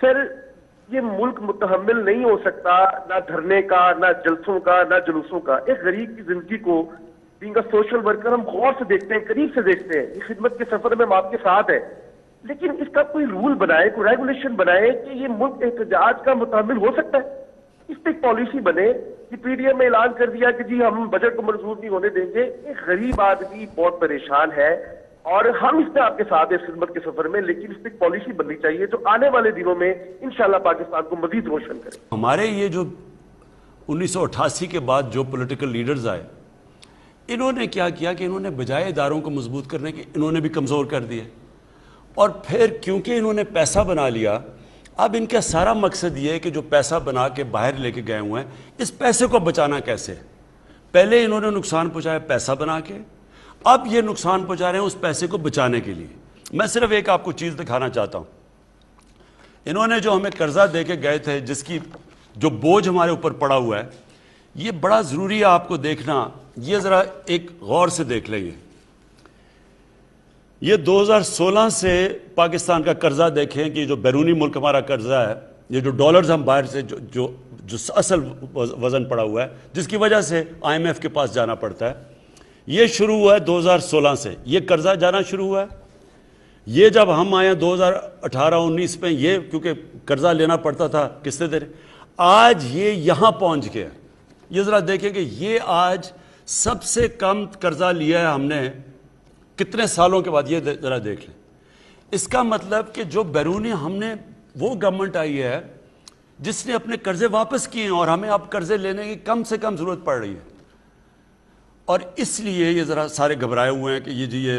سر یہ ملک متحمل نہیں ہو سکتا نہ دھرنے کا، نہ جلسوں کا، نہ جلوسوں کا. ایک غریب کی زندگی کو بینگ اے سوشل ورکر ہم غور سے دیکھتے ہیں، قریب سے دیکھتے ہیں. یہ خدمت کے سفر میں ہم آپ کے ساتھ ہیں، لیکن اس کا کوئی رول بنائے، کوئی ریگولیشن بنائے کہ یہ ملک احتجاج کا متحمل ہو سکتا ہے. اس پہ ایک پالیسی بنے کہ پی ڈی ایم میں اعلان کر دیا کہ جی ہم بجٹ کو منظور نہیں ہونے دیں گے. ایک غریب آدمی بہت پریشان ہے اور ہم اس پہ آپ کے ساتھ ہیں اس خدمت کے سفر میں، لیکن اس پہ ایک پالیسی بننی چاہیے جو آنے والے دنوں میں انشاءاللہ پاکستان کو مزید روشن کرے. ہمارے یہ جو 1988 کے بعد جو پولیٹیکل لیڈرز آئے، انہوں نے کیا کیا کہ انہوں نے بجائے اداروں کو مضبوط کرنے کے انہوں نے بھی کمزور کر دیے. اور پھر کیونکہ انہوں نے پیسہ بنا لیا، اب ان کا سارا مقصد یہ ہے کہ جو پیسہ بنا کے باہر لے کے گئے ہوئے ہیں، اس پیسے کو بچانا کیسے. پہلے انہوں نے نقصان پہنچایا پیسہ بنا کے، اب یہ نقصان پہنچا رہے ہیں اس پیسے کو بچانے کے لیے. میں صرف ایک آپ کو چیز دکھانا چاہتا ہوں. انہوں نے جو ہمیں قرضہ دے کے گئے تھے، جس کی جو بوجھ ہمارے اوپر پڑا ہوا ہے، یہ بڑا ضروری ہے آپ کو دیکھنا. یہ ذرا ایک غور سے دیکھ لیں. یہ 2016 سے پاکستان کا قرضہ دیکھیں کہ جو بیرونی ملک ہمارا قرضہ ہے، یہ جو ڈالرز ہم باہر سے جو اصل وزن پڑا ہوا ہے، جس کی وجہ سے آئی ایم ایف کے پاس جانا پڑتا ہے، یہ شروع ہوا ہے 2016 سے. یہ قرضہ جانا شروع ہوا ہے. یہ جب ہم آئے 2018-19 میں، یہ کیونکہ قرضہ لینا پڑتا تھا قسطیں دے رہے، آج یہ یہاں پہنچ گیا. یہ ذرا دیکھیں کہ یہ آج سب سے کم قرضہ لیا ہے ہم نے کتنے سالوں کے بعد. یہ ذرا دیکھ لیں. اس کا مطلب کہ جو بیرونی ہم نے، وہ گورنمنٹ آئی ہے جس نے اپنے قرضے واپس کیے ہیں اور ہمیں اب قرضے لینے کی کم سے کم ضرورت پڑ رہی ہے. اور اس لیے یہ ذرا سارے گھبرائے ہوئے ہیں کہ یہ جی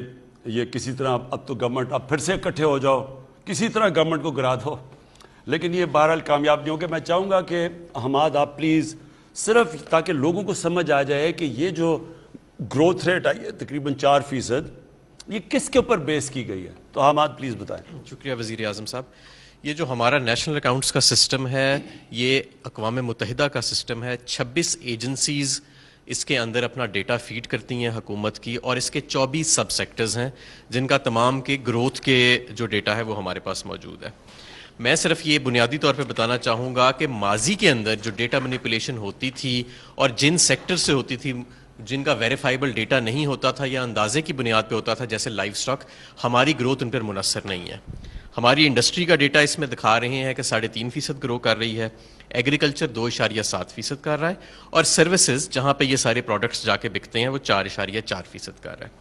یہ کسی طرح اب تو گورنمنٹ اب پھر سے اکٹھے ہو جاؤ، کسی طرح گورنمنٹ کو گرا دو. لیکن یہ بہرحال کامیاب نہیں ہوگا. میں چاہوں گا کہ حماد آپ پلیز صرف تاکہ لوگوں کو سمجھ آ جائے کہ یہ جو گروتھ ریٹ آئی ہے تقریباً 4%، یہ کس کے اوپر بیس کی گئی ہے. تو حماد پلیز بتائیں. شکریہ وزیر اعظم صاحب. یہ جو ہمارا نیشنل اکاؤنٹس کا سسٹم ہے، یہ اقوام متحدہ کا سسٹم ہے. 26 ایجنسیز اس کے اندر اپنا ڈیٹا فیڈ کرتی ہیں حکومت کی، اور اس کے 24 سب سیکٹرز ہیں جن کا تمام کے گروتھ کے جو ڈیٹا ہے وہ ہمارے پاس موجود ہے. میں صرف یہ بنیادی طور پہ بتانا چاہوں گا کہ ماضی کے اندر جو ڈیٹا مینیپولیشن ہوتی تھی اور جن سیکٹر سے ہوتی تھی جن کا ویریفائبل ڈیٹا نہیں ہوتا تھا یا اندازے کی بنیاد پہ ہوتا تھا، جیسے لائف سٹاک، ہماری گروتھ ان پر منحصر نہیں ہے. ہماری انڈسٹری کا ڈیٹا اس میں دکھا رہے ہیں کہ 3.5% گرو کر رہی ہے، ایگریکلچر 2.7% کر رہا ہے، اور سروسز جہاں پہ یہ سارے پروڈکٹس جا کے بکتے ہیں وہ 4.4% کر رہا ہے.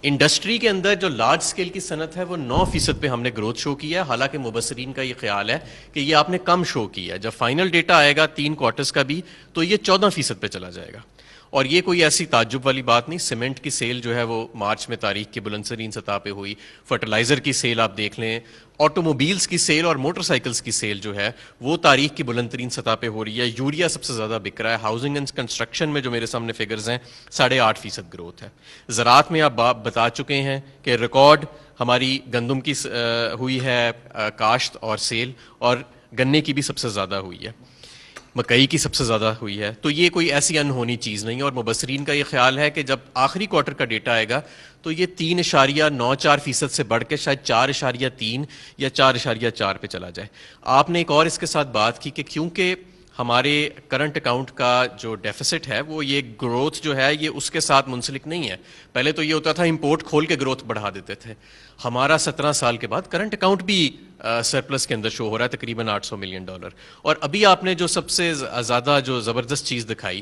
انڈسٹری کے اندر جو لارج سکیل کی صنعت ہے وہ 9% پہ ہم نے گروتھ شو کیا ہے. حالانکہ مبصرین کا یہ خیال ہے کہ یہ آپ نے کم شو کیا ہے. جب فائنل ڈیٹا آئے گا 3 کوارٹرز کا بھی تو یہ 14% پہ چلا جائے گا. اور یہ کوئی ایسی تعجب والی بات نہیں. سیمنٹ کی سیل جو ہے وہ مارچ میں تاریخ کی بلند ترین سطح پہ ہوئی. فرٹیلائزر کی سیل آپ دیکھ لیں، آٹو موبیلز کی سیل اور موٹر سائیکلز کی سیل جو ہے وہ تاریخ کی بلند ترین سطح پہ ہو رہی ہے. یوریا سب سے زیادہ بک رہا ہے. ہاؤسنگ اینڈ کنسٹرکشن میں جو میرے سامنے فگرز ہیں 8.5% گروتھ ہے. زراعت میں آپ بتا چکے ہیں کہ ریکارڈ ہماری گندم کی ہوئی ہے کاشت اور سیل، اور گنے کی بھی سب سے زیادہ ہوئی ہے، مکئی کی سب سے زیادہ ہوئی ہے. تو یہ کوئی ایسی انہونی چیز نہیں. اور مبصرین کا یہ خیال ہے کہ جب آخری کوارٹر کا ڈیٹا آئے گا تو یہ 3.94% سے بڑھ کے شاید 4.3 یا 4.4 پہ چلا جائے. آپ نے ایک اور اس کے ساتھ بات کی کہ کیونکہ ہمارے کرنٹ اکاؤنٹ کا جو ڈیفیسٹ ہے وہ یہ گروتھ جو ہے یہ اس کے ساتھ منسلک نہیں ہے. پہلے تو یہ ہوتا تھا امپورٹ کھول کے گروتھ بڑھا دیتے تھے. ہمارا 17 سال کے بعد کرنٹ اکاؤنٹ بھی سرپلس کے اندر شو ہو رہا ہے تقریباً $800 ملین. اور ابھی آپ نے جو سب سے زیادہ جو زبردست چیز دکھائی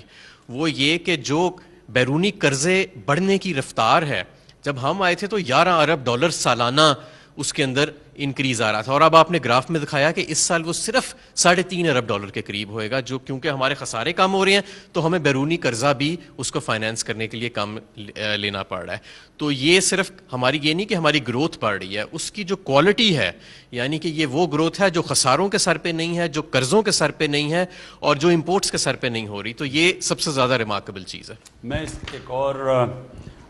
وہ یہ کہ جو بیرونی قرضے بڑھنے کی رفتار ہے، جب ہم آئے تھے تو $11 ارب سالانہ اس کے اندر انکریز آ رہا تھا، اور اب آپ نے گراف میں دکھایا کہ اس سال وہ صرف $3.5 ارب کے قریب ہوئے گا. جو کیونکہ ہمارے خسارے کم ہو رہے ہیں تو ہمیں بیرونی قرضہ بھی اس کو فائنینس کرنے کے لیے کم لینا پڑ رہا ہے. تو یہ صرف ہماری یہ نہیں کہ ہماری گروتھ بڑھ رہی ہے، اس کی جو کوالٹی ہے، یعنی کہ یہ وہ گروتھ ہے جو خساروں کے سر پہ نہیں ہے، جو قرضوں کے سر پہ نہیں ہے، اور جو امپورٹس کے سر پہ نہیں ہو رہی. تو یہ سب سے زیادہ ریمارکیبل چیز ہے. میں اس ایک اور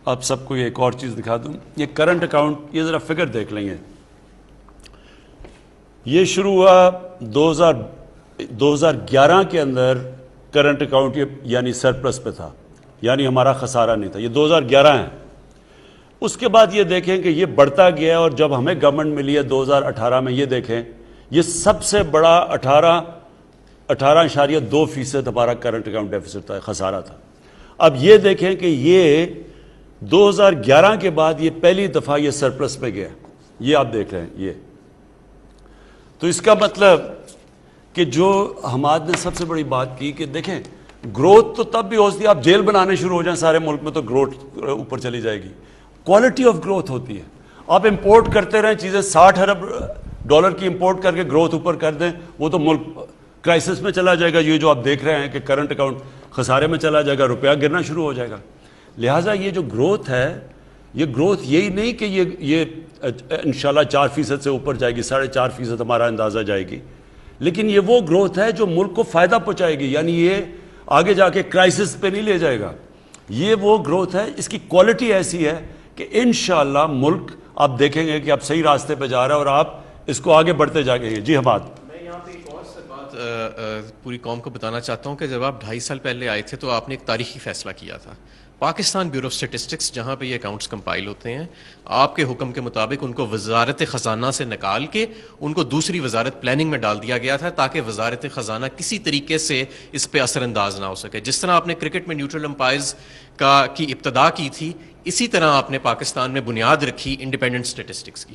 آپ سب کو ایک اور چیز دکھا دوں. یہ کرنٹ اکاؤنٹ، یہ ذرا فگر دیکھ لیں گے. یہ شروع ہوا 2011 کے اندر کرنٹ اکاؤنٹ یعنی سرپلس پہ تھا، یعنی ہمارا خسارہ نہیں تھا. یہ 2011 ہے. اس کے بعد یہ دیکھیں کہ یہ بڑھتا گیا، اور جب ہمیں گورنمنٹ ملی ہے 2018 میں، یہ دیکھیں یہ سب سے بڑا 18.2% ہمارا کرنٹ اکاؤنٹ ڈیفیسٹ تھا, خسارہ تھا. اب یہ دیکھیں کہ یہ 2011 کے بعد یہ پہلی دفعہ یہ سرپلس میں گیا, یہ آپ دیکھ رہے ہیں یہ. تو اس کا مطلب کہ جو حماد نے سب سے بڑی بات کی کہ دیکھیں گروتھ تو تب بھی ہوتی ہے, آپ جیل بنانے شروع ہو جائیں سارے ملک میں تو گروتھ اوپر چلی جائے گی. کوالٹی آف گروتھ ہوتی ہے. آپ امپورٹ کرتے رہیں چیزیں, $60 ارب کی امپورٹ کر کے گروتھ اوپر کر دیں, وہ تو ملک کرائسس میں چلا جائے گا. یہ جو آپ دیکھ رہے ہیں کہ کرنٹ اکاؤنٹ خسارے میں چلا جائے گا, روپیہ گرنا شروع ہو جائے گا. لہٰذا یہ جو گروتھ ہے, یہ گروتھ یہی نہیں کہ یہ انشاءاللہ 4% سے اوپر جائے گی, 4.5% ہمارا اندازہ جائے گی, لیکن یہ وہ گروتھ ہے جو ملک کو فائدہ پہنچائے گی. یعنی یہ آگے جا کے کرائسس پہ نہیں لے جائے گا. یہ وہ گروتھ ہے, اس کی کوالٹی ایسی ہے کہ انشاءاللہ ملک آپ دیکھیں گے کہ آپ صحیح راستے پہ جا رہا ہے اور آپ اس کو آگے بڑھتے جائیں گے. جی حماد. میں یہاں پہ ایک اور سے بات پوری قوم کو بتانا چاہتا ہوں کہ جب آپ 2.5 سال پہلے آئے تھے تو آپ نے ایک تاریخی فیصلہ کیا تھا. پاکستان بیورو آف اسٹیٹسٹکس جہاں پہ یہ اکاؤنٹس کمپائل ہوتے ہیں, آپ کے حکم کے مطابق ان کو وزارت خزانہ سے نکال کے ان کو دوسری وزارت پلاننگ میں ڈال دیا گیا تھا تاکہ وزارت خزانہ کسی طریقے سے اس پہ اثر انداز نہ ہو سکے. جس طرح آپ نے کرکٹ میں نیوٹرل امپائرز کی ابتدا کی تھی, اسی طرح آپ نے پاکستان میں بنیاد رکھی انڈیپینڈنٹ اسٹیٹسٹکس کی.